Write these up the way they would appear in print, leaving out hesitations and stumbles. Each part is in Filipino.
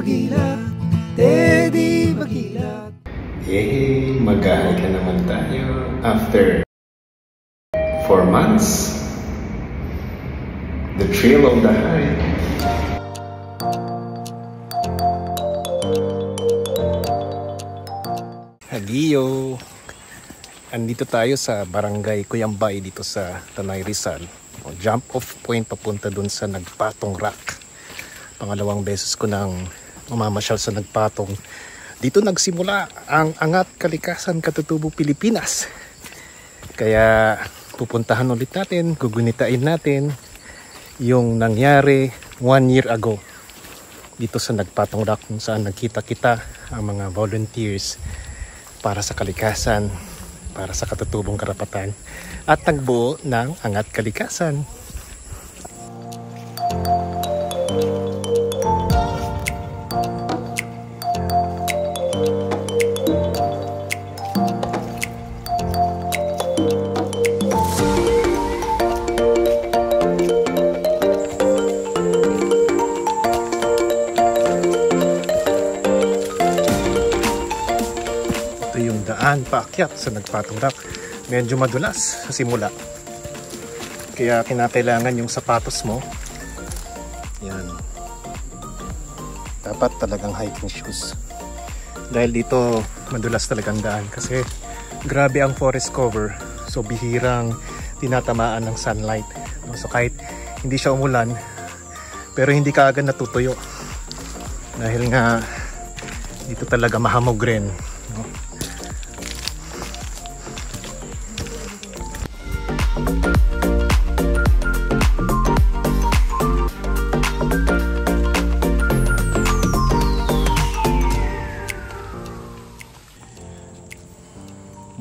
Maguila, Teddy Maguila. Yay! Mag-hike ka naman tayo after 4 months. The thrill of the hike. Hagiyo! Andito tayo sa Barangay Cuyambay dito sa Tanay Rizal. Jump off point papunta dun sa Nagpatong Rock. Pangalawang beses ko nang mamamasyal sa Nagpatong. Dito nagsimula ang Angat Kalikasan Katutubo Pilipinas. Kaya pupuntahan ulit natin, gugunitain natin yung nangyari 1 year ago dito sa Nagpatong Rock, kung saan nagkita-kita ang mga volunteers para sa kalikasan, para sa katutubong karapatan at nagbuo ng Angat Kalikasan. Paakyat sa Nagpatong Rock. Medyo madulas sa simula, kaya kinakailangan yung sapatos mo. Yan, dapat talagang hiking shoes, dahil dito madulas talagang daan kasi grabe ang forest cover. So bihirang tinatamaan ng sunlight. So kahit hindi siya umulan, pero hindi ka agad natutuyo dahil nga dito talaga mahamog rin, no?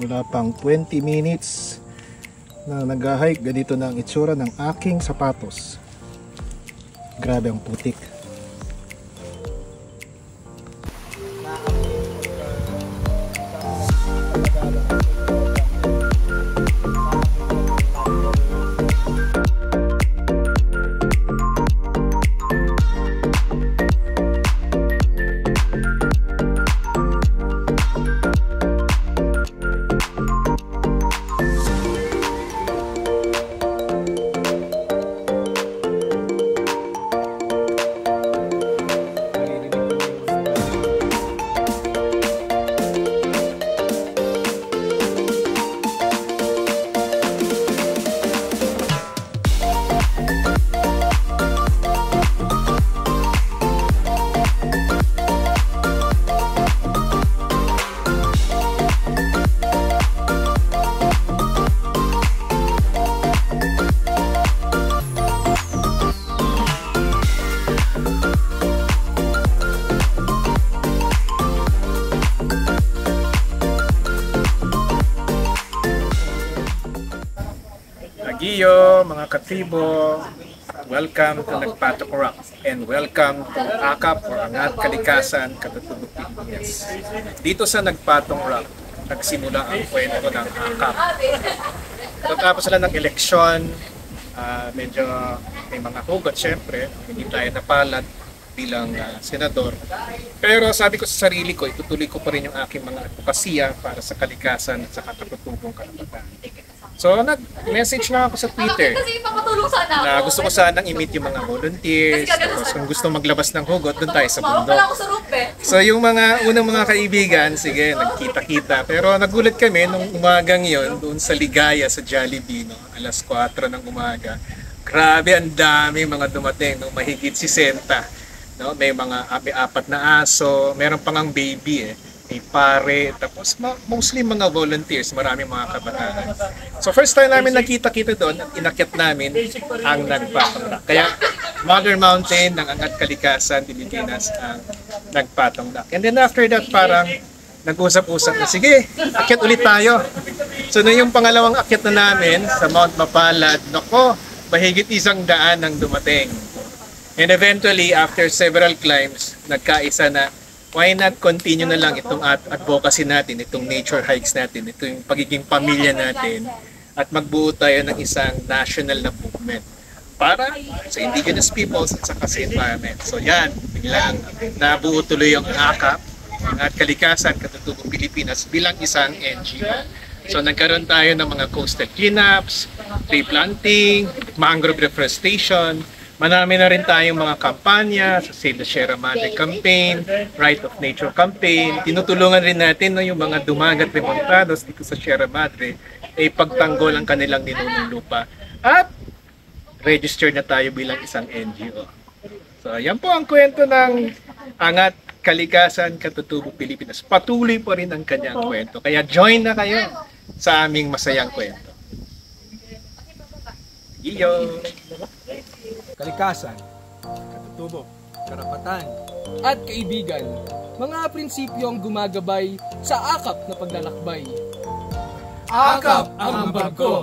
Wala pang 20 minutes na nag-hike, ganito na ang itsura ng aking sapatos. Grabe ang putik. Hagiyo mga katribo, welcome to Nagpatong Rock and welcome to AKAP or Angat Kalikasan Katutubo Pilipinas. Dito sa Nagpatong Rock, nagsimula ang kwento ng AKAP. Pagkatapos sila ng eleksyon, medyo may mga hugot syempre, hindi tayo napalad bilang senador. Pero sabi ko sa sarili ko, itutuloy ko pa rin yung aking mga advokasya para sa kalikasan at sa katutubong karapatan. So nag-message lang ako sa Twitter na gusto ko sanang i-meet yung mga volunteers. Tapos kung gusto maglabas ng hugot, doon tayo sa bundok. So yung mga unang mga kaibigan, sige, nagkita-kita. Pero nagulat kami nung umagang yon doon sa Ligaya sa Jollibee, no? Alas 4 ng umaga. Grabe, ang dami mga dumating, no? Mahigit 60. No? May mga 4 na aso, meron pang ang baby may pare, tapos mostly mga volunteers, maraming mga kabataan. So first time namin nakita-kita doon at inakyat namin ang Nagpatong Rock. Kaya Mother Mountain ng Angat Kalikasan Pilipinas ang Nagpatong Rock. And then after that parang nag-usap-usap na, sige, akyat ulit tayo. So na yung pangalawang akyat na namin sa Mount Mapalad, nako, mahigit 100 ang dumating. And eventually, after several climbs, nagkaisa na, why not continue na lang itong advocacy natin, itong nature hikes natin, ito yung pagiging pamilya natin, at magbuo tayo ng isang national na movement para sa indigenous peoples at saka sa environment. So yan, biglang nabuo tuloy ang AKAP, at Kalikasan, Katutubong Pilipinas bilang isang NGO. So nagkaroon tayo ng mga coastal cleanups, tree planting, mangrove reforestation. Marami na rin tayong mga kampanya sa Save the Sierra Madre Campaign, Right of Nature Campaign. Tinutulungan rin natin yung mga dumagat remontados dito sa Sierra Madre ay pagtanggol ang kanilang ninunong lupa. At register na tayo bilang isang NGO. So yan po ang kwento ng Angat Kalikasan, Katutubong Pilipinas. Patuloy po rin ang kanyang kwento. Kaya join na kayo sa aming masayang kwento. Iyo! Kalikasan, katutubo, karapatan, at kaibigan, mga prinsipyo ang gumagabay sa akap na paglalakbay. akap ang ambag ko.